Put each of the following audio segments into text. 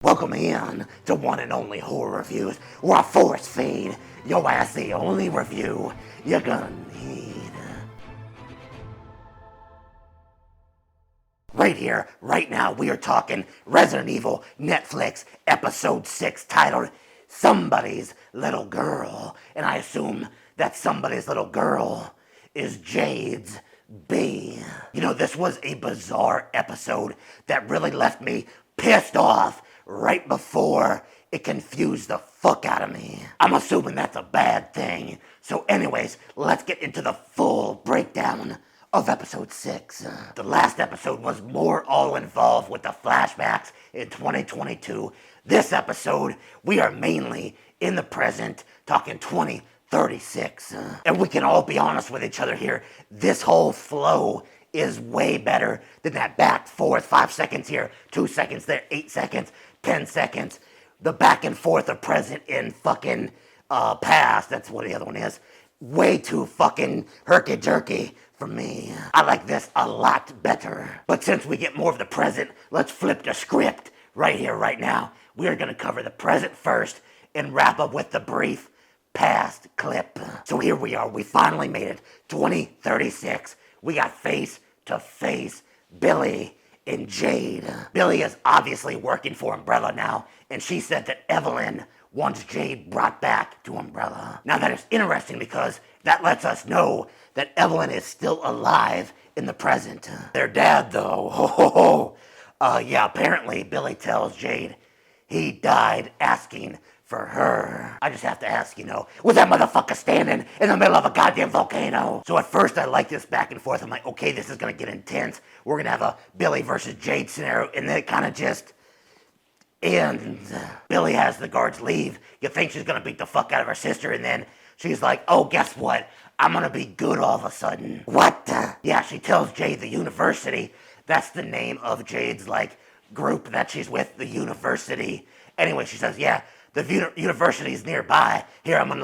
Welcome in to One and Only Horror Reviews, where I force feed your ass the only review you're gonna need. Right here, right now, we are talking Resident Evil Netflix Episode 6, titled Somebody's Little Girl. And I assume that somebody's little girl is Jade's B. You know, this was a bizarre episode that really left me pissed off right before it confused the fuck out of me. I'm assuming that's a bad thing. So anyways, let's get into the full breakdown of episode 6. The last episode was more all involved with the flashbacks in 2022. This episode, we are mainly in the present, talking 2036. And we can all be honest with each other here. This whole flow is way better than that back forth, 5 seconds here, 2 seconds there, 8 seconds, 10 seconds. The back and forth of present in fucking past, that's what the other one is. Way too fucking herky-jerky for me. I like this a lot better. But since we get more of the present, let's flip the script right here, right now. We are gonna cover the present first and wrap up with the brief past clip. So here we are, we finally made it, 2036. We got face to face Billy and Jade. Billy is obviously working for Umbrella now, and she said that Evelyn wants Jade brought back to Umbrella. Now that is interesting because that lets us know that Evelyn is still alive in the present. Their dad though, yeah, apparently Billy tells Jade he died asking for her. I just have to ask, was that motherfucker standing in the middle of a goddamn volcano? So at first I like this back and forth. I'm like, okay, this is gonna get intense. We're gonna have a Billy versus Jade scenario, and then it kind of just ends. Billy has the guards leave. You think she's gonna beat the fuck out of her sister, and then she's like, oh, guess what? I'm gonna be good all of a sudden. What? Yeah, she tells Jade the university. That's the name of Jade's, group that she's with, the university. Anyway, she says, yeah, the university's nearby. Here, I'm gonna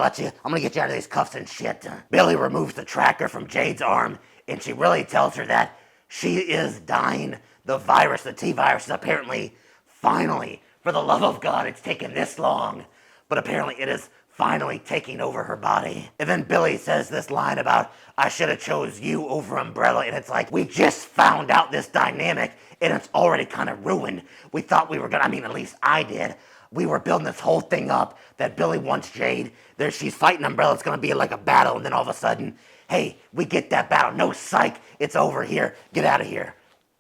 get you out of these cuffs and shit. Billy removes the tracker from Jade's arm, and she really tells her that she is dying. The virus, the T-virus, is apparently, finally, for the love of God, it's taken this long, but apparently it is finally taking over her body. And then Billy says this line about, I should have chose you over Umbrella, and it's like, we just found out this dynamic, and it's already kind of ruined. We thought we were gonna, at least I did. We were building this whole thing up that Billy wants Jade. She's fighting Umbrella. It's going to be like a battle. And then all of a sudden, hey, we get that battle. No, psych. It's over here. Get out of here.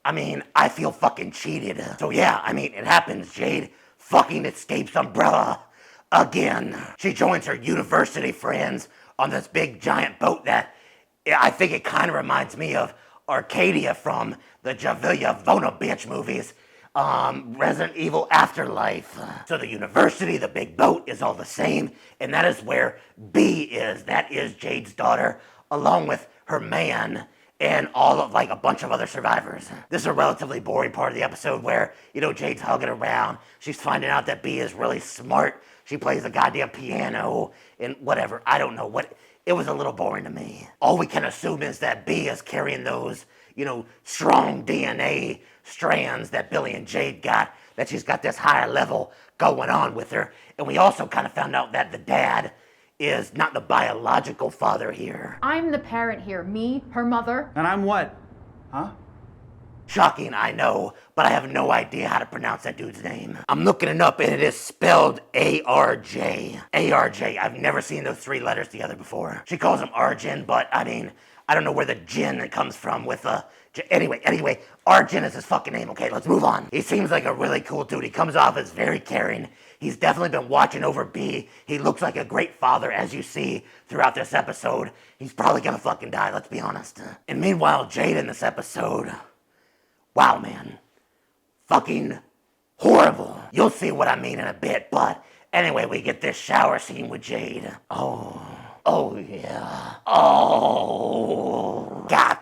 I feel fucking cheated. So yeah, it happens. Jade fucking escapes Umbrella again. She joins her university friends on this big giant boat that I think it kind of reminds me of Arcadia from the Javilia Vona bitch movies. Resident Evil Afterlife. So the university, the big boat, is all the same, and that is where B is. That is Jade's daughter, along with her man and all of a bunch of other survivors. This is a relatively boring part of the episode where, Jade's hugging around. She's finding out that B is really smart. She plays the goddamn piano and whatever. I don't know what. It was a little boring to me. All we can assume is that B is carrying those, strong DNA strands that Billy and Jade got, that she's got this higher level going on with her. And we also kind of found out that the dad is not the biological father here. I'm the parent here, me, her mother. And I'm what? Huh? Shocking, I know, but I have no idea how to pronounce that dude's name. I'm looking it up and it is spelled A-R-J. A-R-J. I've never seen those 3 letters together before. She calls him Arjun, but I don't know where the Jin comes from with Anyway, Arjun is his fucking name. Okay, let's move on. He seems like a really cool dude. He comes off as very caring. He's definitely been watching over B. He looks like a great father, as you see throughout this episode. He's probably gonna fucking die, let's be honest. And meanwhile, Jade in this episode, wow, man. Fucking horrible. You'll see what I mean in a bit, but anyway, we get this shower scene with Jade. Oh yeah. Oh, god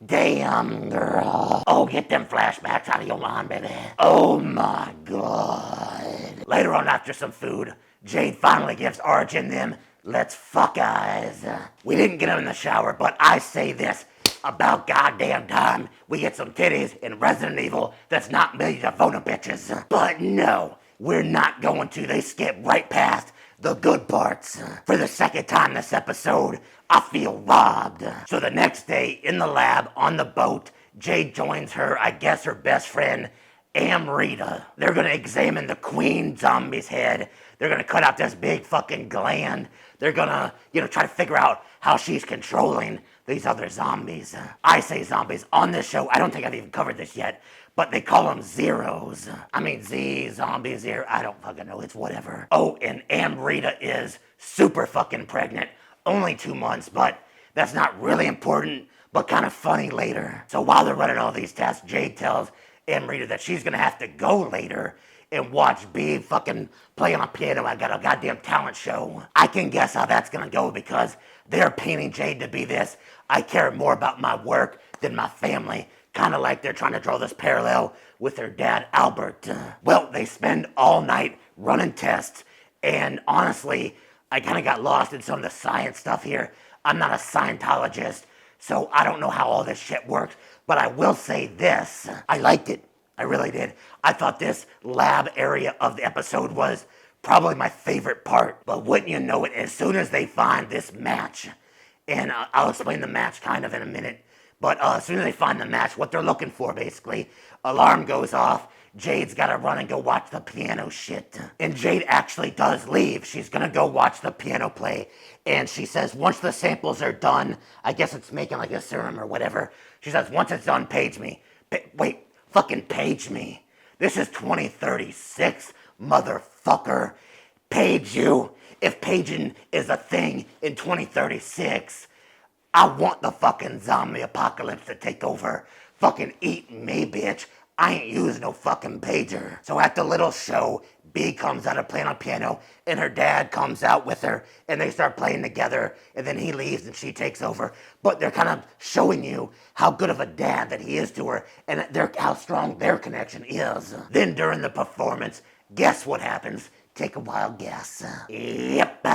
damn, girl. Oh, get them flashbacks out of your mind, baby. Oh my god. Later on, after some food, Jade finally gives Arjun them let's fuck eyes. We didn't get them in the shower, but I say this about goddamn time we get some titties in Resident Evil that's not millions of Vona bitches. But no, we're not going to. They skip right past the good parts. For the second time this episode, I feel robbed. So the next day, in the lab, on the boat, Jade joins her, I guess her best friend, Amrita. They're gonna examine the queen zombie's head. They're gonna cut out this big fucking gland. They're gonna, try to figure out how she's controlling these other zombies. I say zombies on this show. I don't think I've even covered this yet, but they call them zeros. I mean, Z, zombie, zero. I don't fucking know. It's whatever. Oh, and Amrita is super fucking pregnant. Only 2 months, but that's not really important, but kind of funny later. So while they're running all these tests, Jade tells Amrita that she's gonna have to go later and watch B fucking play on a piano. I got a goddamn talent show. I can guess how that's gonna go because they're painting Jade to be this. I care more about my work than my family. Kind of like they're trying to draw this parallel with their dad, Albert. Well, they spend all night running tests, and honestly, I kind of got lost in some of the science stuff here. I'm not a Scientologist, so I don't know how all this shit works, but I will say this. I liked it. I really did. I thought this lab area of the episode was probably my favorite part. But wouldn't you know it, as soon as they find this match, and I'll explain the match kind of in a minute, but as soon as they find the match, what they're looking for basically, alarm goes off, Jade's gotta run and go watch the piano shit. And Jade actually does leave. She's gonna go watch the piano play. And she says once the samples are done, I guess it's making like a serum or whatever. She says once it's done, page me. Wait, fucking page me. This is 2036, motherfucker. Page you. If paging is a thing in 2036, I want the fucking zombie apocalypse to take over. Fucking eat me, bitch. I ain't using no fucking pager. So at the little show, B comes out of playing on piano, and her dad comes out with her, and they start playing together, and then he leaves and she takes over. But they're kind of showing you how good of a dad that he is to her, and how strong their connection is. Then during the performance, guess what happens? Take a wild guess. Yep,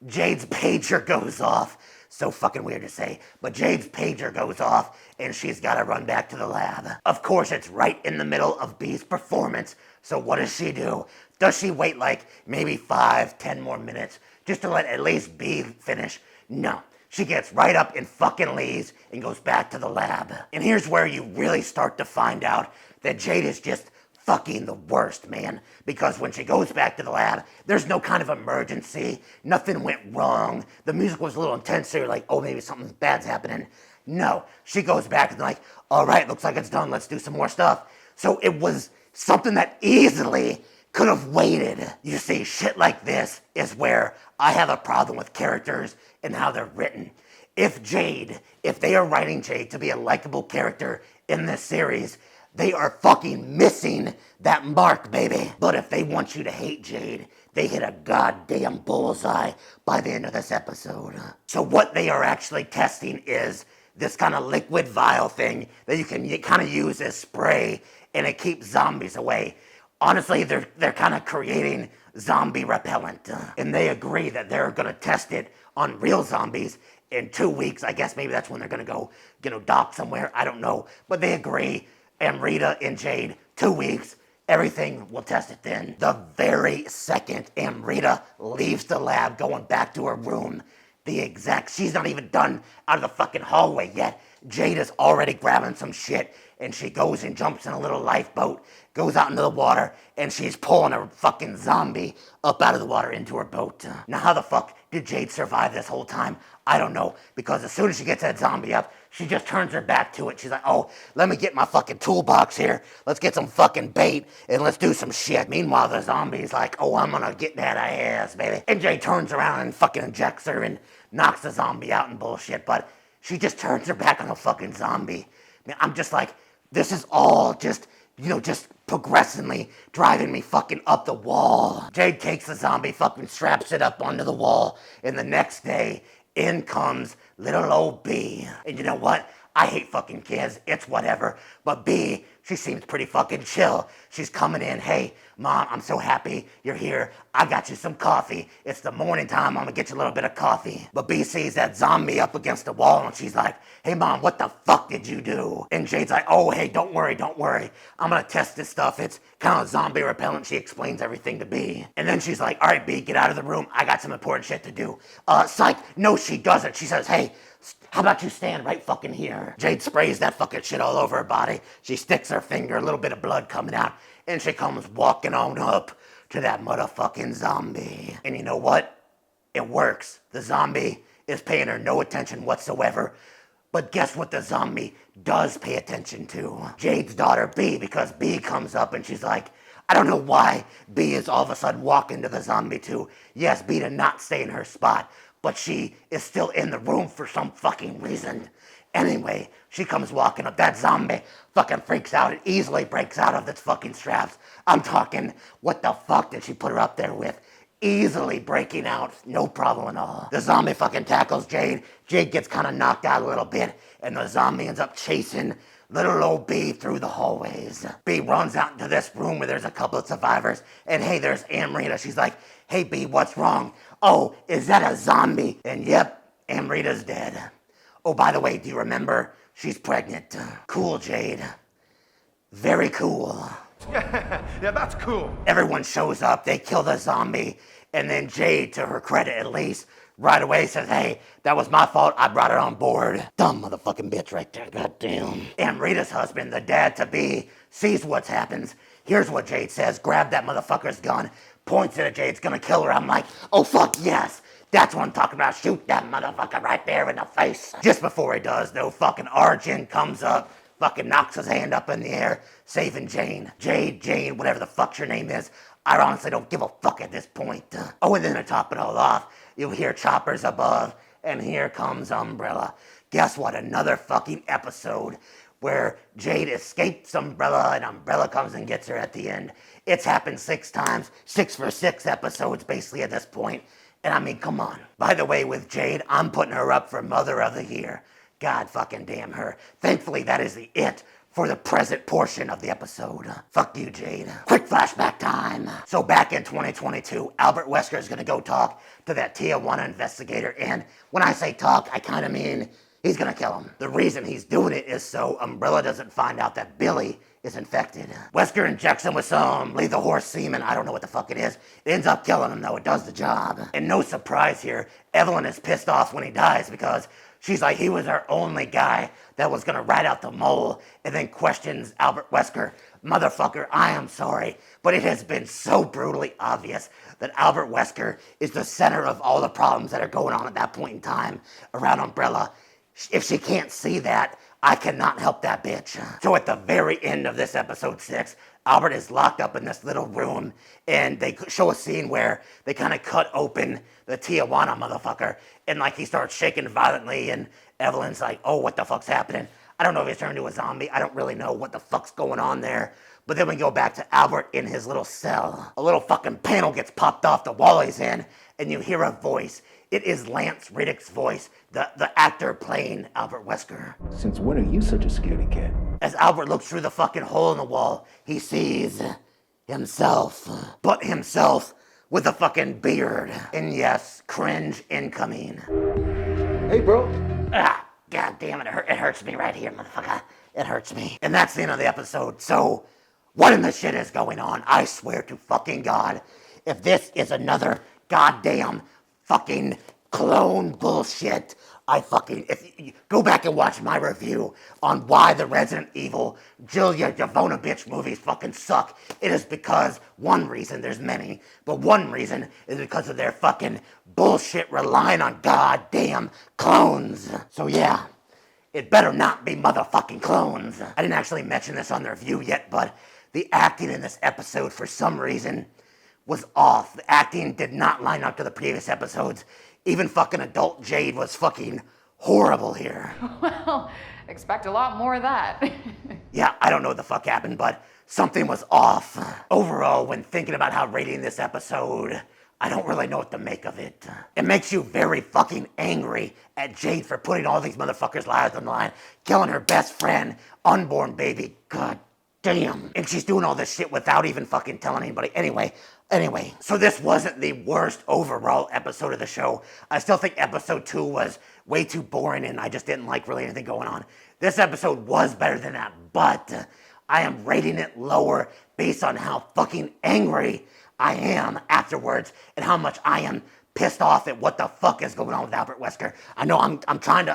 Jade's pager goes off. So fucking weird to say, but Jade's pager goes off and she's gotta run back to the lab. Of course, it's right in the middle of B's performance, so what does she do? Does she wait like maybe 5-10 more minutes just to let at least B finish? No. She gets right up and fucking leaves and goes back to the lab. And here's where you really start to find out that Jade is just fucking the worst, man. Because when she goes back to the lab, there's no kind of emergency. Nothing went wrong. The music was a little intense, so you're like, oh, maybe something bad's happening. No, she goes back and like, all right, looks like it's done. Let's do some more stuff. So it was something that easily could have waited. You see, shit like this is where I have a problem with characters and how they're written. If they are writing Jade to be a likable character in this series, they are fucking missing that mark, baby. But if they want you to hate Jade, they hit a goddamn bullseye by the end of this episode. So what they are actually testing is this kind of liquid vial thing that you can kind of use as spray, and it keeps zombies away. Honestly, they're kind of creating zombie repellent. And they agree that they're going to test it on real zombies in 2 weeks. I guess maybe that's when they're going to go, dock somewhere. I don't know. But they agree. Amrita and Jade, 2 weeks, everything, we'll test it then. The very second Amrita leaves the lab going back to her room, she's not even done out of the fucking hallway yet. Jade is already grabbing some shit, and she goes and jumps in a little lifeboat, goes out into the water, and she's pulling a fucking zombie up out of the water into her boat. Now how the fuck did Jade survive this whole time? I don't know, because as soon as she gets that zombie up, she just turns her back to it. She's like, oh, let me get my fucking toolbox here. Let's get some fucking bait, and let's do some shit. Meanwhile, the zombie's like, oh, I'm gonna get that ass, baby. And Jade turns around and fucking injects her and knocks the zombie out and bullshit, but she just turns her back on the fucking zombie. Man, I'm just like, this is all just progressively driving me fucking up the wall. Jade takes the zombie, fucking straps it up onto the wall, and the next day, in comes little old B. And you know what? I hate fucking kids. It's whatever. But B She seems pretty fucking chill. She's coming in, hey, Mom, I'm so happy you're here. I got you some coffee. It's the morning time, I'm gonna get you a little bit of coffee. But B sees that zombie up against the wall and she's like, hey Mom, what the fuck did you do? And Jade's like, oh, hey, don't worry. I'm gonna test this stuff. It's kind of zombie repellent. She explains everything to B. And then she's like, all right, B, get out of the room. I got some important shit to do. Psych, no, she doesn't. She says, hey, how about you stand right fucking here? Jade sprays that fucking shit all over her body. She sticks her finger, a little bit of blood coming out, and she comes walking on up to that motherfucking zombie. And you know what? It works. The zombie is paying her no attention whatsoever. But guess what the zombie does pay attention to? Jade's daughter B, because B comes up and she's like, I don't know why B is all of a sudden walking to the zombie too. Yes, B did not stay in her spot, but she is still in the room for some fucking reason. Anyway, she comes walking up. That zombie fucking freaks out. It easily breaks out of its fucking straps. I'm talking, what the fuck did she put her up there with? Easily breaking out, no problem at all. The zombie fucking tackles Jade. Jade gets kind of knocked out a little bit, and the zombie ends up chasing little old B through the hallways. B runs out into this room where there's a couple of survivors, and hey, there's Amrita. She's like, hey B, what's wrong? Oh, is that a zombie? And yep, Amrita's dead. Oh, by the way, do you remember? She's pregnant. Cool, Jade. Very cool. Yeah, that's cool. Everyone shows up, they kill the zombie, and then Jade, to her credit at least, right away says, hey, that was my fault, I brought her on board. Dumb motherfucking bitch right there, goddamn. Amrita's husband, the dad-to-be, sees what happens. Here's what Jade says, grab that motherfucker's gun, points it at Jade's gonna kill her. I'm like, oh fuck yes. That's what I'm talking about. Shoot that motherfucker right there in the face. Just before he does, though, fucking Arjun comes up, fucking knocks his hand up in the air, saving Jane. Jane, whatever the fuck your name is. I honestly don't give a fuck at this point. Oh, and then to top it all off, you'll hear choppers above, and here comes Umbrella. Guess what? Another fucking episode where Jade escapes Umbrella, and Umbrella comes and gets her at the end. It's happened 6 times, 6 for 6 episodes basically at this point. And I mean, come on. By the way, with Jade, I'm putting her up for Mother of the Year. God fucking damn her. Thankfully, that is the it for the present portion of the episode. Fuck you, Jade. Quick flashback time. So back in 2022, Albert Wesker is gonna go talk to that Tijuana investigator. And when I say talk, I kinda mean he's gonna kill him. The reason he's doing it is so Umbrella doesn't find out that Billy is infected. Wesker injects him with some lethal horse semen. I don't know what the fuck it is. It ends up killing him though. It does the job. And no surprise here, Evelyn is pissed off when he dies because she's like, he was our only guy that was gonna rat out the mole, and then questions Albert Wesker. Motherfucker, I am sorry, but it has been so brutally obvious that Albert Wesker is the center of all the problems that are going on at that point in time around Umbrella. If she can't see that, I cannot help that bitch. So at the very end of this episode 6, Albert is locked up in this little room, and they show a scene where they kind of cut open the Tijuana motherfucker, and like he starts shaking violently, and Evelyn's like, oh, what the fuck's happening? I don't know if he's turned into a zombie. I don't really know what the fuck's going on there. But then we go back to Albert in his little cell. A little fucking panel gets popped off the wall he's in, and you hear a voice. It is Lance Riddick's voice, the actor playing Albert Wesker. Since when are you such a scaredy cat? As Albert looks through the fucking hole in the wall, he sees himself. But himself with a fucking beard. And yes, cringe incoming. Hey, bro. Ah, god damn it, it hurts me right here, motherfucker. It hurts me. And that's the end of the episode. So, what in the shit is going on? I swear to fucking God, if this is another goddamn fucking clone bullshit, if you go back and watch my review on why the Resident Evil Julia Jovovich movies fucking suck. It is because, one reason, there's many, but one reason is because of their fucking bullshit relying on goddamn clones. So yeah, it better not be motherfucking clones. I didn't actually mention this on the review yet, but the acting in this episode, for some reason, was off. The acting did not line up to the previous episodes. Even fucking adult Jade was fucking horrible here. Well, expect a lot more of that. Yeah, I don't know what the fuck happened, but something was off. Overall, when thinking about how rating this episode, I don't really know what to make of it. It makes you very fucking angry at Jade for putting all these motherfuckers' lives on the line, killing her best friend, unborn baby. God Damn. And she's doing all this shit without even fucking telling anybody. Anyway, so this wasn't the worst overall episode of the show. I still think episode 2 was way too boring and I just didn't like really anything going on. This episode was better than that, but I am rating it lower based on how fucking angry I am afterwards and how much I am pissed off at what the fuck is going on with Albert Wesker. I know I'm trying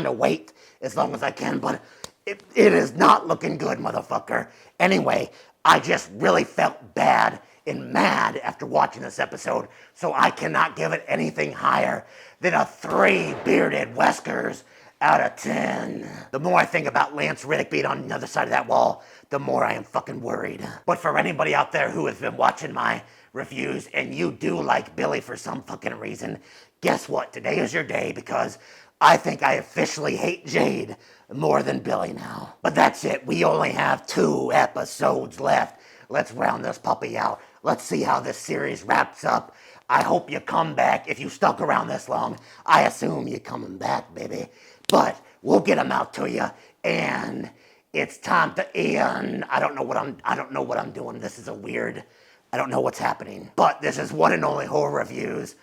to wait as long as I can, but it is not looking good, motherfucker. Anyway, I just really felt bad and mad after watching this episode, so I cannot give it anything higher than a 3 bearded Weskers out of 10. The more I think about Lance Reddick being on the other side of that wall, the more I am fucking worried. But for anybody out there who has been watching my reviews and you do like Billy for some fucking reason, guess what? Today is your day because I think I officially hate Jade more than Billy now. But that's it. We only have 2 episodes left. Let's round this puppy out. Let's see how this series wraps up. I hope you come back. If you stuck around this long, I assume you're coming back, baby. But we'll get them out to you, and it's time to end. I don't know what I'm doing. This is a weird. I don't know what's happening. But this is One and Only Horror Reviews.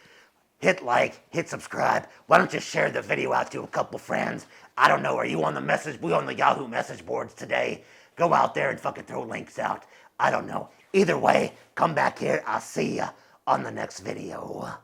Hit like, hit subscribe. Why don't you share the video out to a couple friends? I don't know. Are you on the message? We on the Yahoo message boards today. Go out there and fucking throw links out. I don't know. Either way, come back here. I'll see ya on the next video.